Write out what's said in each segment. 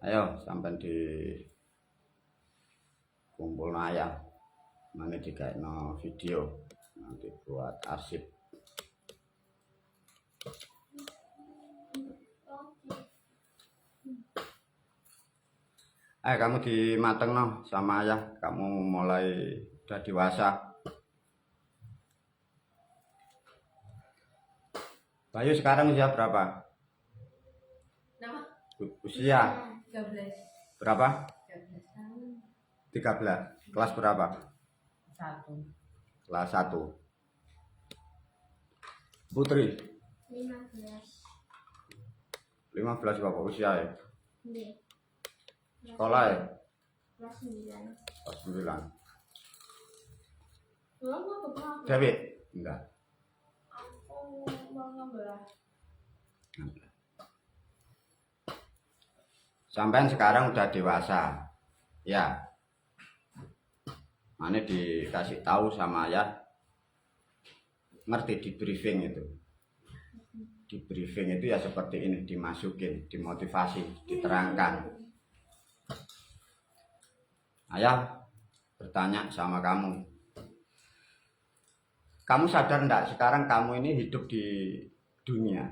Ayo sampai di kumpul ayah. Mana no video nanti buat arsip. Kamu dimateng no sama ayah. Kamu mulai udah dewasa. Bayu sekarang usia berapa? Usia 13. Berapa? 13 tahun. 13. Kelas berapa? 1. Kelas 1. Putri 15. 15 berapa usia ya? Iya. Sekolah ya? Kelas 9. Kelas 9. Belum mau ke belakang. Dewi? Enggak. Aku mau ngebelah. Sampai sekarang udah dewasa. Ya. Mana dikasih tahu sama ayah. Ngerti di briefing itu. Di briefing itu ya seperti ini, dimasukin, dimotivasi, diterangkan. Ayah bertanya sama kamu. Kamu sadar enggak sekarang kamu ini hidup di dunia?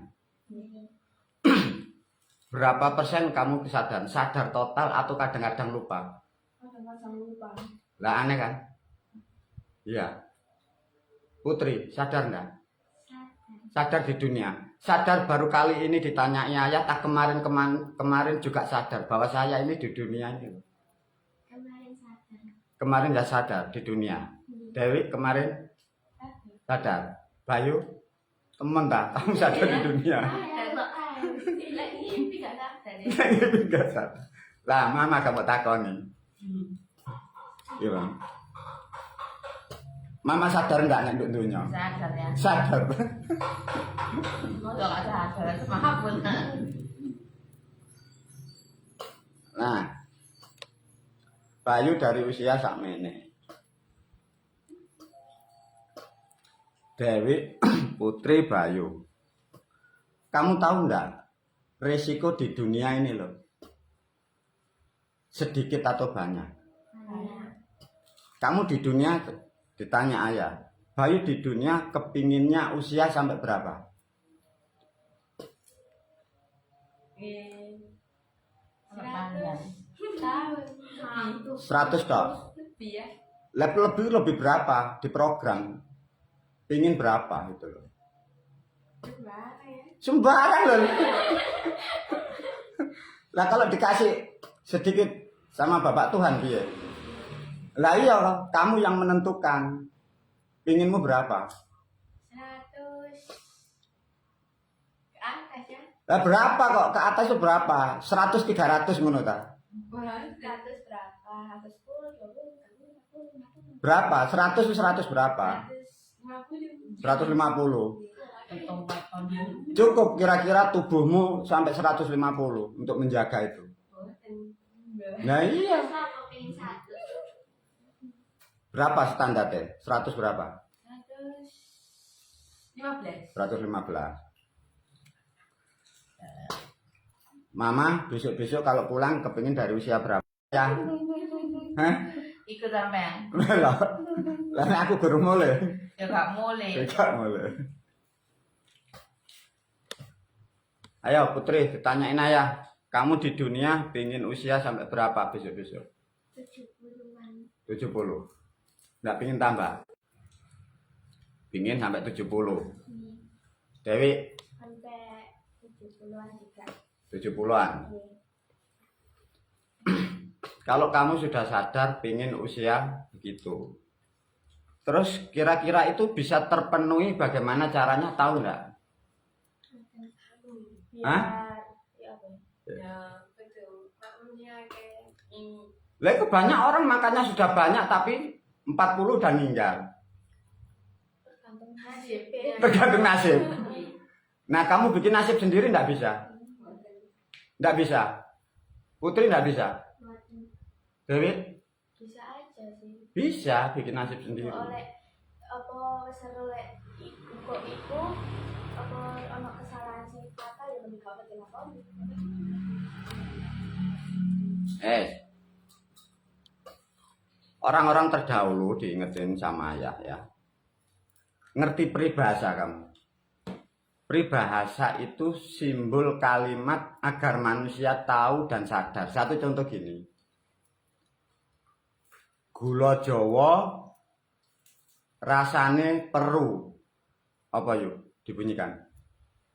Berapa persen kamu kesadaran? Sadar total atau kadang-kadang lupa? Kadang-kadang lupa. Lah aneh kan? Iya. Putri, sadar enggak? Sadar di dunia. Sadar baru kali ini ditanyai ayah, tak kemarin juga sadar bahwa saya ini di dunia ini. Kemarin sadar. Kemarin ya sadar di dunia. Dewi kemarin sadar. Bayu, temen tak? Kamu sadar di dunia. Enggak sadar. Lah, mama kamu takoni. Iya. Mama sadar enggak nek dunia? Sadar ya. Sadar. Kalau nggak sadar itu maaf pun. Nah, Bayu dari usia sakmene. Dewi, Putri, Bayu. Kamu tahu enggak resiko di dunia ini loh? Sedikit atau banyak? Kamu di dunia ditanya ayah, Bayu di dunia kepinginnya usia sampai berapa? 100 toh? Lebih ya. Lebih berapa di program? Pingin berapa gitu loh? Sembarang loh. Lah kalau dikasih sedikit sama Bapak Tuhan dia. Lah iya loh, kamu yang menentukan. Pinginmu berapa? 100 ke atas ya. Lah berapa kok? Ke atas itu berapa? 100 300 ngono ta? 100 berapa? 110, 20, 30, 50. Berapa? 100 itu 100 berapa? 150. 150. Tempat pambil. Cukup kira-kira tubuhmu sampai 150 untuk menjaga itu. Nah iya. Aku pengen 100. Berapa standarnya? 100 berapa? 15. 115. Mama besok-besok kalau pulang kepingin dari usia berapa? Ya. Hah? Ikut sampean. Lah aku baru mulai. Ya gak mulai. Ayo Putri, ditanyain ayah. Kamu di dunia pingin usia sampai berapa besok-besok? 70-an. 70. Nggak pingin tambah? Pingin sampai 70. Dewi? Sampai 70-an juga. 70-an. Kalau kamu sudah sadar pingin usia begitu. Terus kira-kira itu bisa terpenuhi bagaimana caranya, tahu nggak? Hah? Ya, betul. Makanya kayak ini. Lah itu banyak orang makannya sudah banyak tapi 40 udah meninggal. Tergantung nasib. Tergantung nasib. Nah kamu bikin nasib sendiri nggak bisa? Nggak bisa. Putri nggak bisa. Dewi? Bisa aja sih. Bisa bikin nasib sendiri. Oleh apa seru lek iku apa ono kesalahan sing apa dilakoni. Orang-orang terdahulu diingetin sama ayah ya. Ngerti peribahasa kamu? Peribahasa itu simbol kalimat agar manusia tahu dan sadar. Satu contoh gini. Gula Jawa rasane peru. Apa yuk dibunyikan?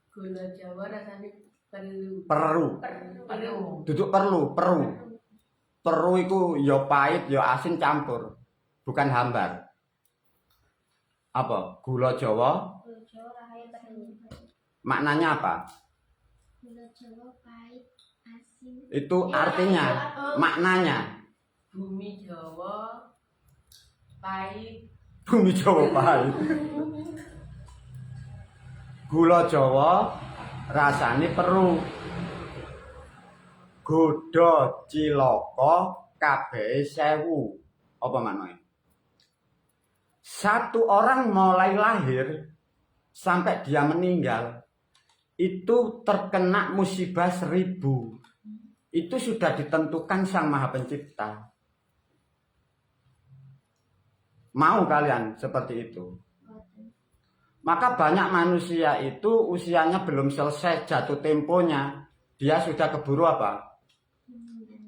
Gula Jawa rasanya perlu. Peru. Perlu. Duduk perlu, peru. Peru itu ya pahit, ya asin campur. Bukan hambar. Apa? Gula Jawa Gula Jawa rasanya perlu. maknanya apa? Gula Jawa pahit, asin. Itu artinya, maknanya. Bumi Jawa pahit. Bumi Jawa pahit. Gula Jawa rasane peru. Godho cilaka kabehe 1000. Apa maknanya? Satu orang mulai lahir sampai dia meninggal itu terkena musibah 1000. Itu sudah ditentukan Sang Maha Pencipta. Mau kalian seperti itu? Maka banyak manusia itu usianya belum selesai jatuh temponya, dia sudah keburu apa?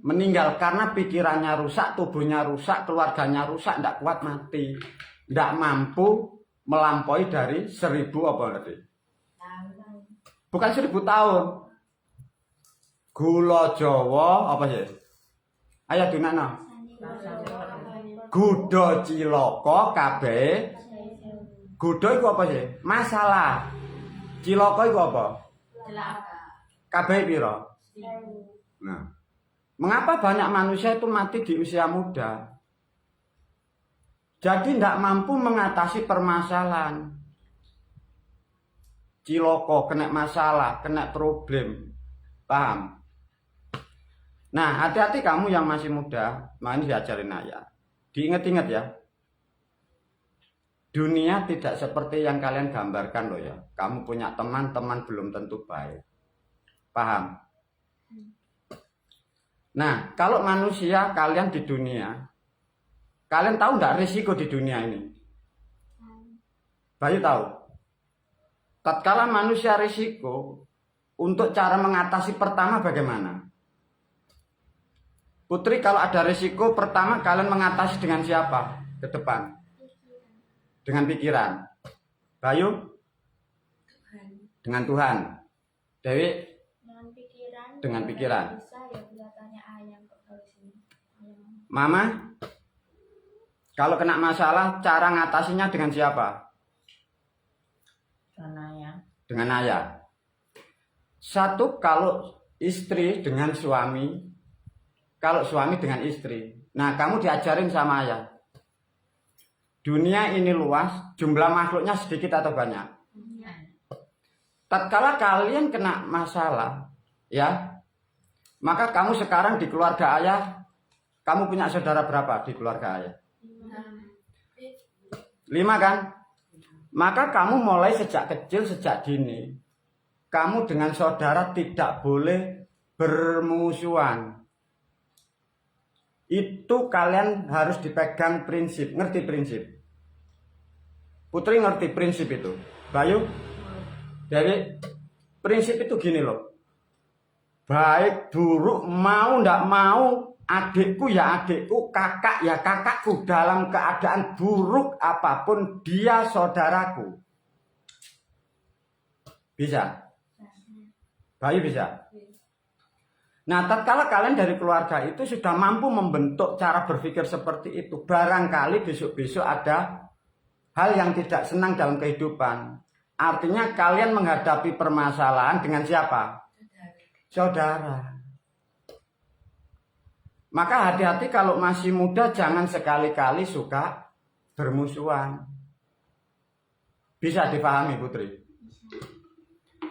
Meninggal karena pikirannya rusak, tubuhnya rusak, keluarganya rusak, tidak kuat mati. Tidak mampu melampaui dari 1000 apa nanti? Bukan 1000 tahun. Gula Jawa apa sih? Ayo dimana? Godho cilaka kabeh. Godho iku apa sih? Masalah. Cilaka iku apa? Celaka. Kabeh pira? Nah, mengapa banyak manusia itu mati di usia muda? Jadi tidak mampu mengatasi permasalahan. Ciloko, kena masalah, kena problem. Paham? Nah, hati-hati kamu yang masih muda, main diajarin ayah. Diingat-ingat ya. Dunia tidak seperti yang kalian gambarkan loh ya. Kamu punya teman-teman belum tentu baik. Paham? Nah, kalau manusia kalian di dunia, kalian tahu nggak risiko di dunia ini? Bayu tahu. Tatkala manusia risiko, untuk cara mengatasi pertama bagaimana? Putri, kalau ada risiko pertama kalian mengatasi dengan siapa? Ke depan. Dengan pikiran. Bayu? Dengan Tuhan. Dewi? Dengan pikiran. Dengan pikiran. Bisa ya kelihatannya ayam kok kalau sini. Mama? Kalau kena masalah, cara ngatasinya dengan siapa? Dengan ayah. Satu, kalau istri dengan suami, kalau suami dengan istri. Nah, kamu diajarin sama ayah. Dunia ini luas, jumlah makhluknya sedikit atau banyak? Tatkala kalian kena masalah, ya, maka kamu sekarang di keluarga ayah, kamu punya saudara berapa di keluarga ayah? 5 kan? Maka kamu mulai sejak kecil, sejak dini, kamu dengan saudara tidak boleh bermusuhan. Itu kalian harus dipegang prinsip. Ngerti prinsip? Putri ngerti prinsip itu. Bayu? Jadi prinsip itu gini loh. Baik buruk, mau ndak mau, adikku ya adikku, kakak ya kakakku. Dalam keadaan buruk apapun, dia saudaraku. Bisa? Bayu bisa? Nah, tatkala kalian dari keluarga itu sudah mampu membentuk cara berpikir seperti itu, barangkali besok-besok ada hal yang tidak senang dalam kehidupan. Artinya kalian menghadapi permasalahan dengan siapa? Saudara. Maka hati-hati kalau masih muda, jangan sekali-kali suka bermusuhan. Bisa dipahami, Putri?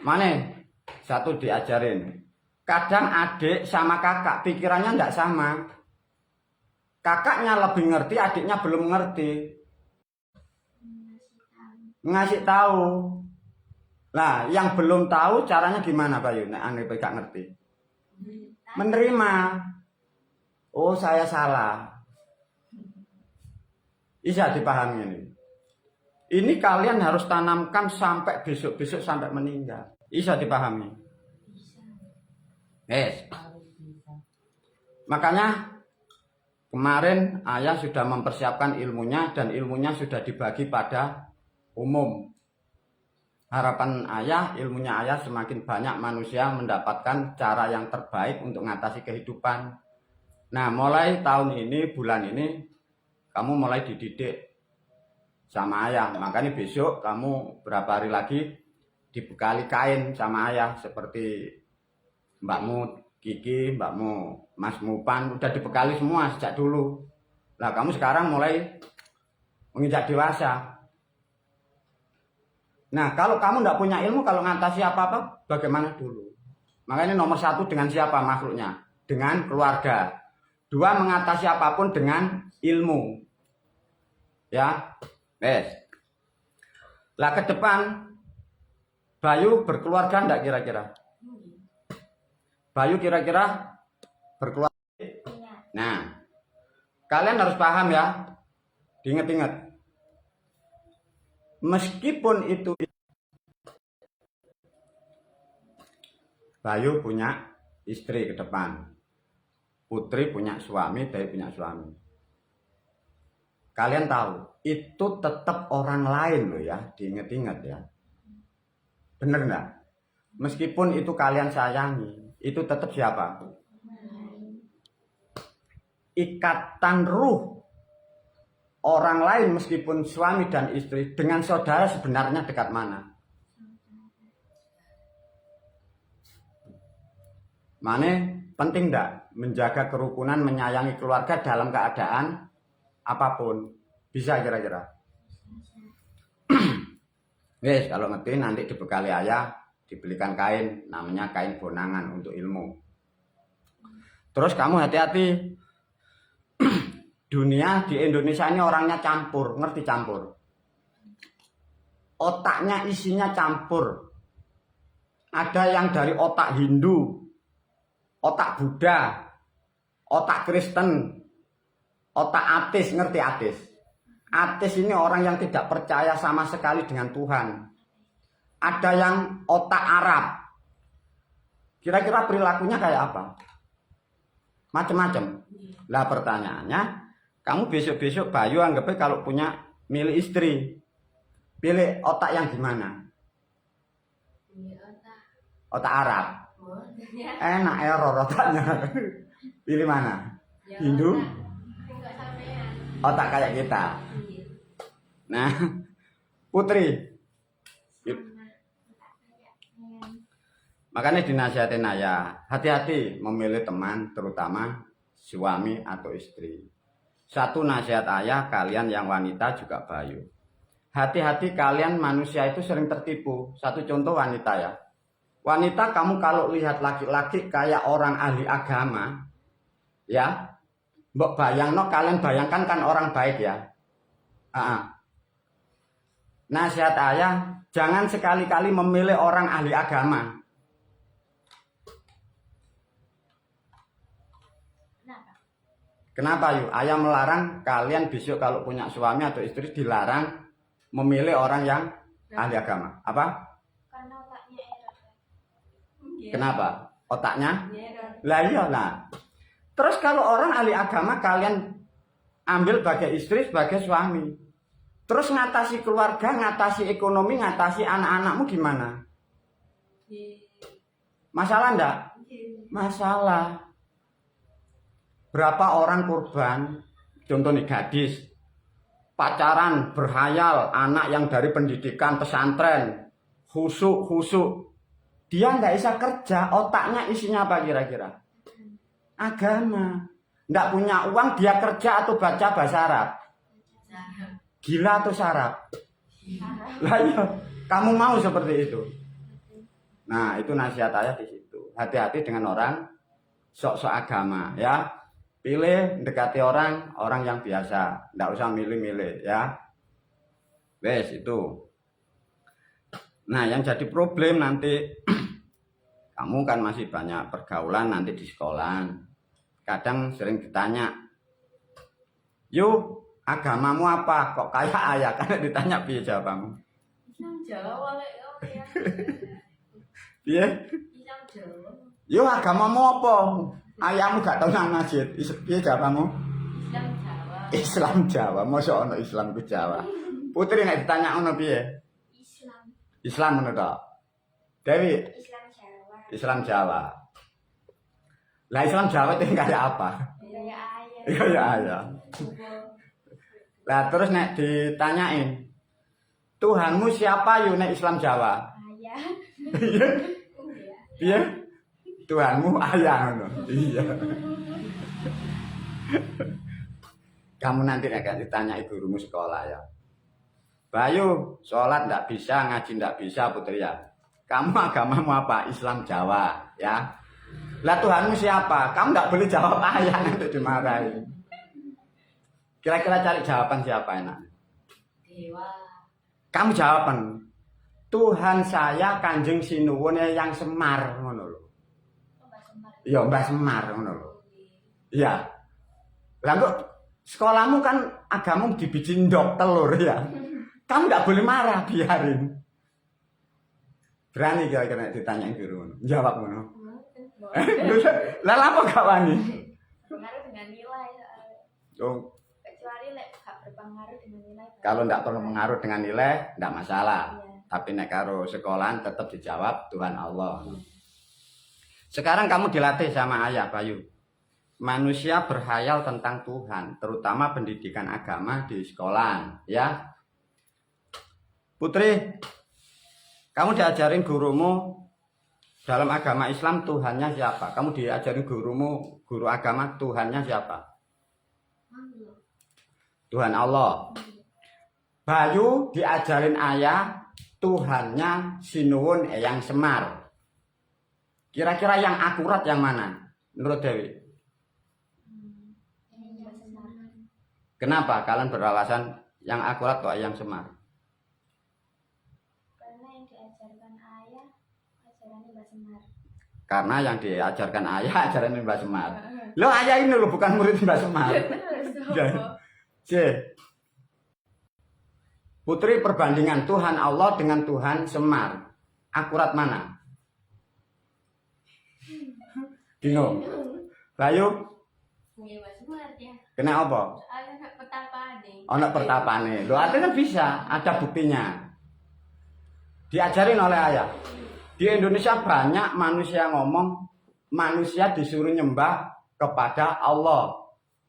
Mana? Satu diajarin. Kadang adik sama kakak pikirannya tidak sama. Kakaknya lebih ngerti, adiknya belum ngerti. Ngasih tahu. Nah, yang belum tahu caranya gimana Bayu? Nek ane gak ngerti. Menerima. Oh, saya salah. Bisa dipahami ini. Ini kalian harus tanamkan sampai besok-besok sampai meninggal. Bisa dipahami. Yes. Makanya kemarin ayah sudah mempersiapkan ilmunya dan ilmunya sudah dibagi pada umum. Harapan ayah, ilmunya ayah semakin banyak manusia mendapatkan cara yang terbaik untuk mengatasi kehidupan. Nah, mulai tahun ini, bulan ini, kamu mulai dididik sama ayah. Makanya besok kamu berapa hari lagi dibekali kain sama ayah. Seperti mbakmu Kiki, mbakmu Mas Mupan, udah dibekali semua sejak dulu. Nah, kamu sekarang mulai menginjak dewasa. Nah, kalau kamu tidak punya ilmu, kalau ngatasi apa-apa, bagaimana dulu? Makanya nomor satu dengan siapa makhluknya? Dengan keluarga. Dua, mengatasi apapun dengan ilmu. Ya, Lah ke depan, Bayu berkeluarga enggak kira-kira? Bayu kira-kira berkeluarga? Nah, kalian harus paham ya. Diingat-ingat. Meskipun itu Bayu punya istri ke depan, Putri punya suami, Bayu punya suami. Kalian tahu, itu tetap orang lain loh ya, diingat-ingat ya. Bener nggak? Meskipun itu kalian sayangi, itu tetap siapa? Ikatan ruh orang lain meskipun suami dan istri dengan saudara sebenarnya dekat mana? Mane penting enggak menjaga kerukunan, menyayangi keluarga dalam keadaan apapun? Bisa kira-kira? Yes, kalau ngerti nanti dibekali ayah, dibelikan kain, namanya kain bonangan untuk ilmu. Terus kamu hati-hati. Dunia di Indonesia ini orangnya campur, ngerti campur? Otaknya isinya campur. Ada yang dari otak Hindu, otak Buddha, otak Kristen, otak ateis, ngerti ateis? Ateis ini orang yang tidak percaya sama sekali dengan Tuhan. Ada yang otak Arab. Kira-kira perilakunya kayak apa? Macam-macam. Lah pertanyaannya, kamu besok-besok Bayu anggapnya kalau punya milik istri, pilih otak yang gimana? Otak Arab. Enak error otaknya. Pilih mana? Hindu? Otak kayak kita. Nah, Putri. Makanya dinasihatin ayah, hati-hati memilih teman, terutama suami atau istri. Satu nasihat ayah, kalian yang wanita juga Bayu. Hati-hati kalian manusia itu sering tertipu. Satu contoh wanita ya. Wanita kamu kalau lihat laki-laki kayak orang ahli agama, ya, mbok bayangno, kalian bayangkan kan orang baik ya. Nasihat ayah, jangan sekali-kali memilih orang ahli agama. Kenapa yuk? Ayah melarang kalian besok kalau punya suami atau istri dilarang memilih orang yang ahli agama. Apa? Karena otaknya error. Kenapa? Otaknya? Lah iya lah. Terus kalau orang ahli agama kalian ambil sebagai istri, sebagai suami. Terus ngatasi keluarga, ngatasi ekonomi, ngatasi anak-anakmu gimana? Masalah enggak? Masalah. Berapa orang korban, contoh nih gadis, pacaran, berhayal, anak yang dari pendidikan pesantren, khusuk, dia nggak bisa kerja, otaknya isinya apa kira-kira? Agama. Nggak punya uang, dia kerja atau baca bahasa Arab? Gila atau sarap? Lah iya, kamu mau seperti itu? Nah, itu nasihat ayah di situ. Hati-hati dengan orang sok-sok agama, ya. Pilih mendekati orang yang biasa, nggak usah milih-milih ya. Wes itu. Nah, yang jadi problem nanti kamu kan masih banyak pergaulan nanti di sekolah. Kadang sering ditanya, "Yuk, agamamu apa?" Kok kayak ayah karena ditanya piye jawabanmu? Islam Jawa lek oh ya. Piye? Islam Jawa. "Yuk, agamamu apa?" Ayahmu gak tau nang masjid. Piye jawabanmu? Islam Jawa. Islam Jawa. Mosok ono Islam ku Jawa. Putri nek ditanya ono piye? Islam. Islam ngono tok. Dewi, Islam Jawa. Islam Jawa. Lah Islam Jawa itu kayak apa? Ya ayah. Iya ya ayah. Lah terus nek ditanyain, Tuhanmu siapa yo nek Islam Jawa? Ayah. Iya. Piye? Tuhanmu ayah ngono. Iya. Kamu nanti nek ditanya gurumu sekolah ya. Bayu, sholat ndak bisa, ngaji ndak bisa Putri ya. Kamu agamamu apa? Islam Jawa ya. Lah Tuhanmu siapa? Kamu ndak boleh jawab ayah nanti dimarahi. Kira-kira cari jawaban siapa enak? Dewa. Kamu jawaban. Tuhan saya Kanjeng Sinuwun yang Semar ngono lho. Mbak Semar. Iya, Mbah Semar ngono lho. Iya. Lah kok sekolahmu kan agamamu dibiji ndok telur ya. Kamu ndak boleh marah, biarin. Berani kira-kira ditanyain guru ngono. Jawab ngono. Lah apa gak wani? Berpengaruh dengan nilai. Oh, Kecuali lek gak berpengaruh dengan nilai. kalau ndak berpengaruh dengan nilai ndak masalah. Iya. Tapi nek karo sekolahan tetap dijawab Tuhan Allah. Sekarang kamu dilatih sama ayah Bayu. Manusia berhayal tentang Tuhan, terutama pendidikan agama di sekolah, ya. Putri, kamu diajarin gurumu dalam agama Islam Tuhannya siapa? Kamu diajarin gurumu, guru agama Tuhannya siapa? Tuhan Allah. Bayu diajarin ayah Tuhannya Sinuwun Eyang Semar. Kira-kira yang akurat yang mana? Menurut Dewi? Mbak Semar. Kenapa kalian beralasan yang akurat kok Eyang Semar? Karena yang diajarkan ayah ajarannya Mbak Semar. Karena yang diajarkan ayah ajaran Mbak Semar. Lo ayah ini lo bukan murid Mbak Semar. C. Putri, perbandingan Tuhan Allah dengan Tuhan Semar, akurat mana? Bingung. Bayu, Nggih Mas Semar ya. kena apa? Ada nak petapane. Ono pertapane. Lo artinya bisa, ada buktinya. Diajarin oleh ayah. Di Indonesia banyak manusia ngomong, manusia disuruh nyembah kepada Allah.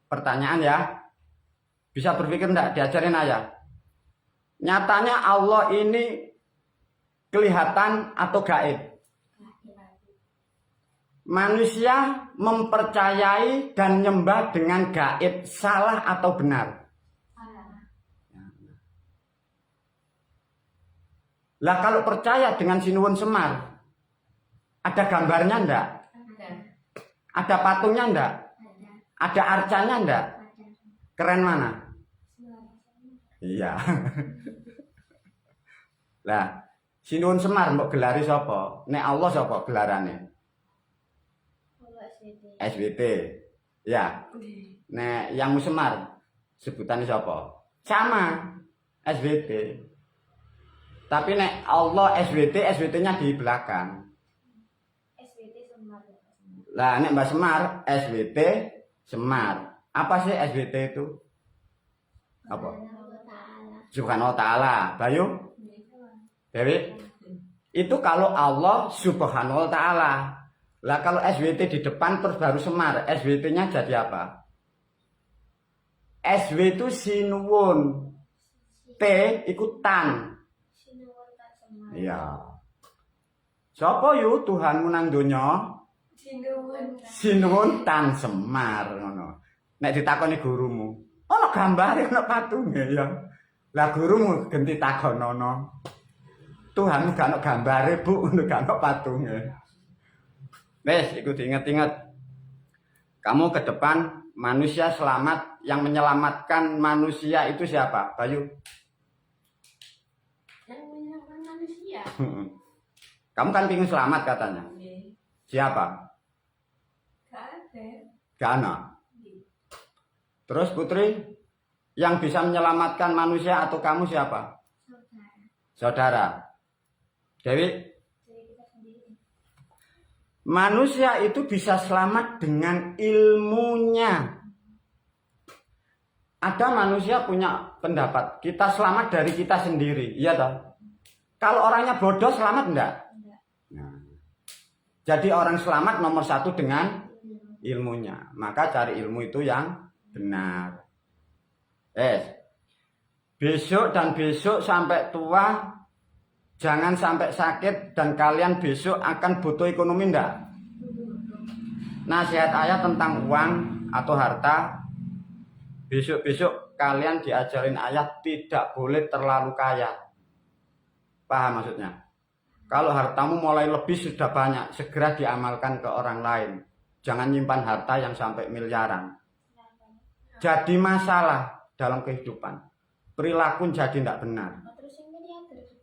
Pertanyaan ya, bisa berpikir enggak diajarin ayah? Nyatanya Allah ini kelihatan atau gaib? Manusia mempercayai dan nyembah dengan gaib, salah atau benar? Lah kalau percaya dengan Sinuwun Semar, ada gambarnya enggak? Ada. Ada patungnya enggak? Ada arcanya enggak? Keren mana? Iya. Lah, Sinuwun Semar mbok gelari sapa? Nek Allah sapa gelarane? Kalau SWD. SWT. Ya. Nek yang Semar sebutannya sapa? Sama. SWT. Tapi nek Allah SWT, SWT-nya di belakang. SWD Semar. Lah nek Mbak Semar SWT Semar. Apa sih SWT itu? Apa? Subhanahu wa ta'ala. Bayu? Dewi? Itu kalau Allah Subhanahu wa ta'ala. Lah kalau SWT di depan terus baru Semar, SWT-nya jadi apa? SW itu Sinuwun. T ikutan. Sinuwun tak Semar. Iya. Sapa yu Tuhanmu nang donya? Sinuwun. Sinuwun Tan Semar ngono. Nek ditakoni gurumu, ana gambare ana patunge ya. Lah gurumu genti takonono. Tuhanmu gak ana gambare, Bu, ngono gak ana patunge. Wes, iku diinget-inget. Kamu ke depan manusia selamat, yang menyelamatkan manusia itu siapa? Bayu. Yang menyelamatkan manusia. Iya. Kamu kan ingin selamat katanya. Siapa? Gak ada. Gak ada. Terus Putri, yang bisa menyelamatkan manusia atau kamu siapa? Saudara. Saudara. Dewi? Jadi kita sendiri. Manusia itu bisa selamat dengan ilmunya. Ada manusia punya pendapat, kita selamat dari kita sendiri, iya toh? Kalau orangnya bodoh selamat enggak? Enggak. Nah, jadi orang selamat nomor satu dengan ilmunya. Maka cari ilmu itu yang benar. Besok dan besok sampai tua, jangan sampai sakit dan kalian besok akan butuh ekonomi enggak? Nasihat ayah tentang uang atau harta. Besok-besok kalian diajarin ayah tidak boleh terlalu kaya. Paham maksudnya? Kalau hartamu mulai lebih sudah banyak, segera diamalkan ke orang lain. Jangan nyimpan harta yang sampai miliaran. Jadi masalah dalam kehidupan. Perilaku jadi tidak benar. Terus yang miliarder.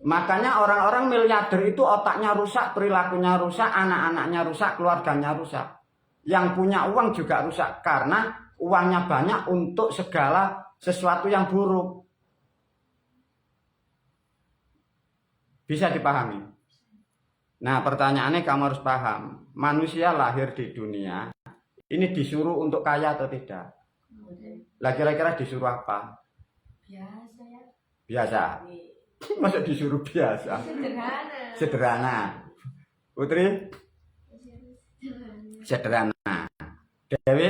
Makanya orang-orang miliarder itu otaknya rusak, perilakunya rusak, anak-anaknya rusak, keluarganya rusak. Yang punya uang juga rusak karena uangnya banyak untuk segala sesuatu yang buruk. Bisa dipahami? Nah, pertanyaannya kamu harus paham. Manusia lahir di dunia, ini disuruh untuk kaya atau tidak? Lah kira-kira disuruh apa? Biasa ya. Biasa. Masa disuruh biasa? Sederhana. Sederhana. Putri? Sederhana. Dewi?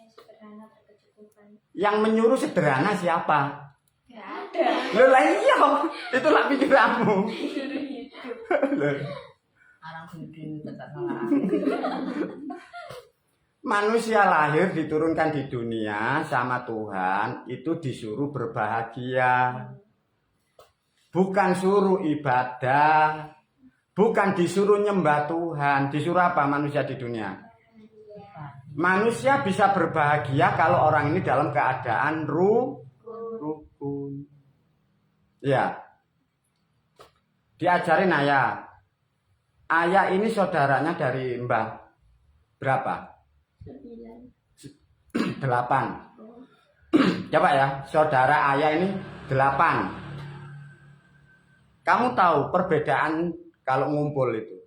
Sederhana berkecukupan. Yang menyuruh sederhana siapa? Gak ada. Loh lah iya, itulah pikiranmu. Orang bikin tetap salah. Manusia lahir diturunkan di dunia sama Tuhan itu disuruh berbahagia. Bukan suruh ibadah. Bukan disuruh nyembah Tuhan. Disuruh apa manusia di dunia? Manusia bisa berbahagia kalau orang ini dalam keadaan rukun. Ya. Diajarin ayah. Ayah ini saudaranya dari Mbah berapa? 8. Coba ya, saudara ayah ini 8. Kamu tahu perbedaan kalau ngumpul itu?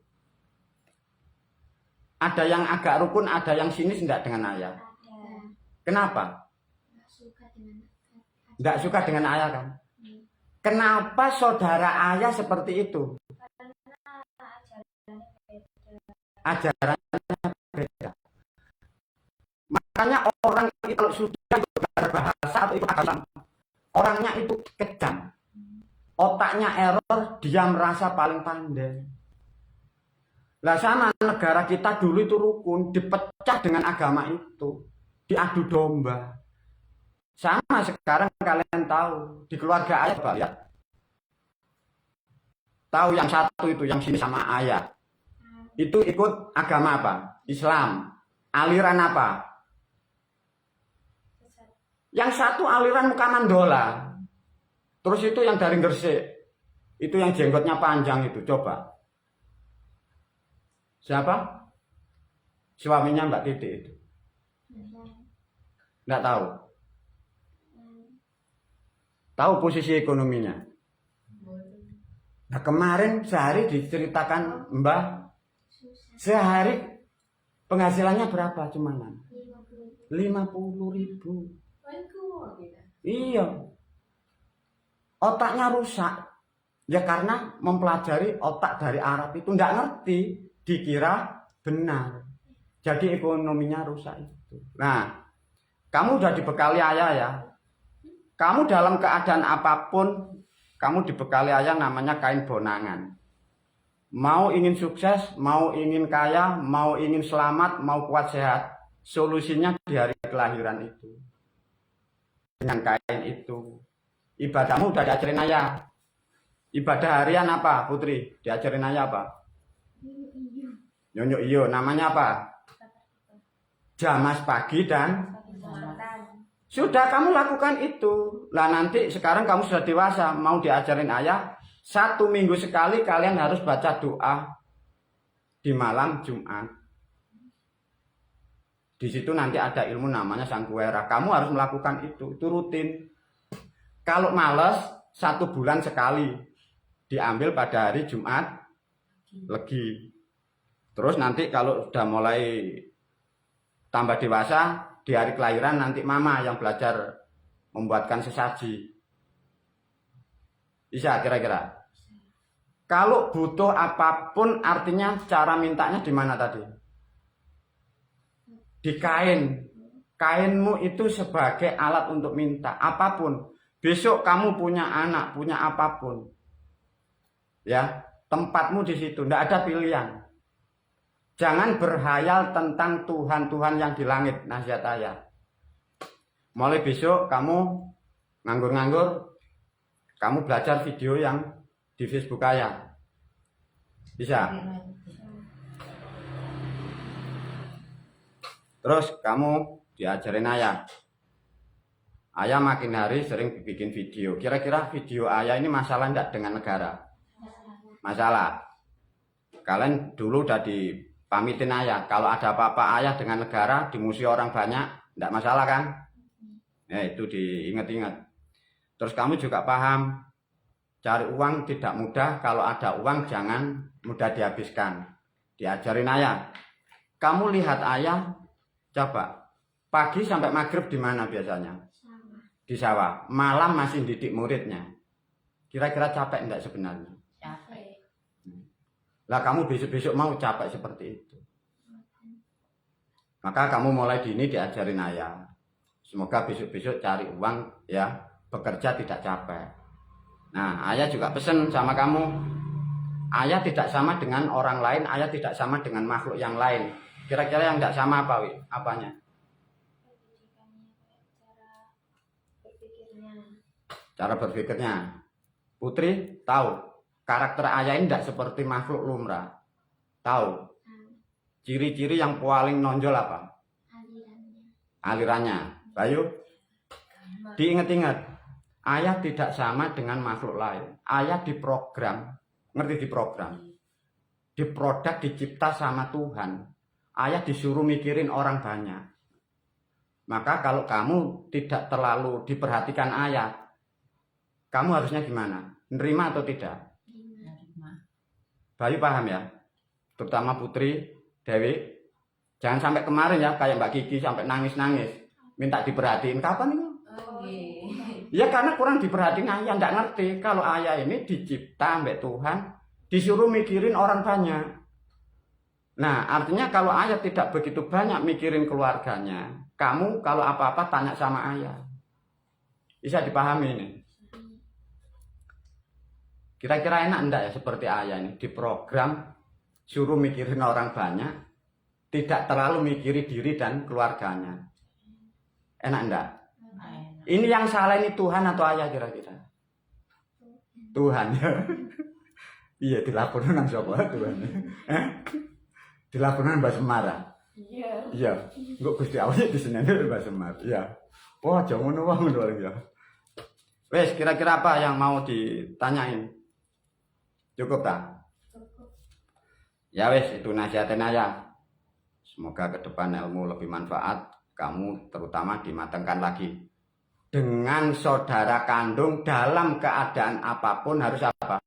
Ada yang agak rukun, ada yang sinis enggak dengan ayah? Ada. Kenapa? Gak suka dengan Enggak suka dengan ayah kan? Kenapa saudara ayah seperti itu? Ajarannya beda. Makanya orang itu kalau sudah itu berbahasa atau itu agama, orangnya itu kejam. Otaknya error, dia merasa paling pandai. Lah sama negara kita dulu itu rukun, dipecah dengan agama itu, diadu domba. Sama sekarang kalian tahu di keluarga ayah lihat. Tahu yang satu itu yang sini sama ayah. Itu ikut agama apa? Islam. Aliran apa? Yang satu aliran muka mandola. Terus itu yang dari Gresik. Itu yang jenggotnya panjang itu, coba. Siapa? Suaminya Mbak Titi itu. Enggak tahu. Tahu posisi ekonominya. Nah, kemarin sehari diceritakan Mbak, sehari penghasilannya berapa cuman? 50.000. Iya. Otaknya rusak. Ya karena mempelajari otak dari Arab itu enggak ngerti, dikira benar. Jadi ekonominya rusak itu. Nah, kamu udah dibekali ayah ya. Kamu dalam keadaan apapun, kamu dibekali ayah namanya kain bonangan. Mau ingin sukses, mau ingin kaya, mau ingin selamat, mau kuat sehat, solusinya di hari kelahiran itu. Dengan kain itu. Ibadahmu udah diajarin ayah. Ibadah harian apa, Putri? Diajarin ayah apa? Nyonyok iyo, namanya apa? Jamas pagi dan sudah kamu lakukan itu. Lah nanti sekarang kamu sudah dewasa, mau diajarin ayah, 1 minggu sekali kalian harus baca doa di malam Jumat. Di situ nanti ada ilmu namanya Sangguera. Kamu harus melakukan itu rutin. Kalau males 1 bulan sekali, diambil pada hari Jumat Legi. Terus nanti kalau sudah mulai tambah dewasa, di hari kelahiran nanti mama yang belajar membuatkan sesaji. Bisa kira-kira? Kalau butuh apapun, artinya cara mintanya di mana tadi? Di kain. Kainmu itu sebagai alat untuk minta apapun. Besok kamu punya anak, punya apapun. Ya, tempatmu di situ, tidak ada pilihan. Jangan berhayal tentang Tuhan-Tuhan yang di langit, nasihat ayah. Mulai besok kamu nganggur-nganggur, kamu belajar video yang di Facebook ayah. Bisa? Terus kamu diajarin ayah. Ayah makin hari sering bikin video. Kira-kira video ayah ini masalah enggak dengan negara? Masalah. Kalian dulu udah dipamitin ayah. Kalau ada apa-apa ayah dengan negara, dimusuhi orang banyak, enggak masalah kan? Ya itu diingat-ingat. Terus kamu juga paham, cari uang tidak mudah. Kalau ada uang jangan mudah dihabiskan. Diajarin ayah. Kamu lihat ayah, coba pagi sampai maghrib di mana biasanya? Di sawah. Malam masih didik muridnya. Kira-kira capek enggak sebenarnya? Capek. Lah kamu besok-besok mau capek seperti itu. Maka kamu mulai dini diajarin ayah. Semoga besok-besok cari uang ya, bekerja tidak capek. Nah, ayah juga pesen sama kamu. Ayah tidak sama dengan orang lain, ayah tidak sama dengan makhluk yang lain. Kira-kira yang tidak sama apa, Wi? Apanya? Cara berpikirnya. Putri tahu karakter ayah ini tidak seperti makhluk lumrah. Tahu. Ciri-ciri yang paling nonjol apa? Alirannya. Bayu, diingat-ingat. Ayah tidak sama dengan makhluk lain. Ayah diprogram. Ngerti diprogram? Diproduk, dicipta sama Tuhan. Ayah disuruh mikirin orang banyak. Maka kalau kamu tidak terlalu diperhatikan ayah, kamu harusnya gimana? Nerima atau tidak? Bayu paham ya? Terutama Putri, Dewi. Jangan sampai kemarin ya, kayak Mbak Kiki sampai nangis-nangis. Minta diperhatiin. Kapan itu? Ya karena kurang diperhatiin ayah. Tidak ngerti kalau ayah ini dicipta oleh Tuhan, disuruh mikirin orang banyak. Nah artinya kalau ayah tidak begitu banyak mikirin keluarganya, kamu kalau apa-apa tanya sama ayah. Bisa dipahami ini? Kira-kira enak enggak ya seperti ayah ini? Diprogram, suruh mikirin orang banyak, tidak terlalu mikiri diri dan keluarganya. Enak enggak? Ini yang salah ini Tuhan atau ayah kira-kira? Tuhan ya. Iya dilaporkan nang sapa Tuhan. Dilaporkan Mbak Semar. Iya. Engko Gusti Allah diseneni Mbak Semar. Iya. Wah, jangan ngono wae ngono ya. Wes, kira-kira apa yang mau ditanyain? Cukup tak? Ya wes, itu nasihatin ayah. Semoga ke depan ilmu lebih manfaat. Kamu terutama dimatangkan lagi. Dengan saudara kandung dalam keadaan apapun harus apa?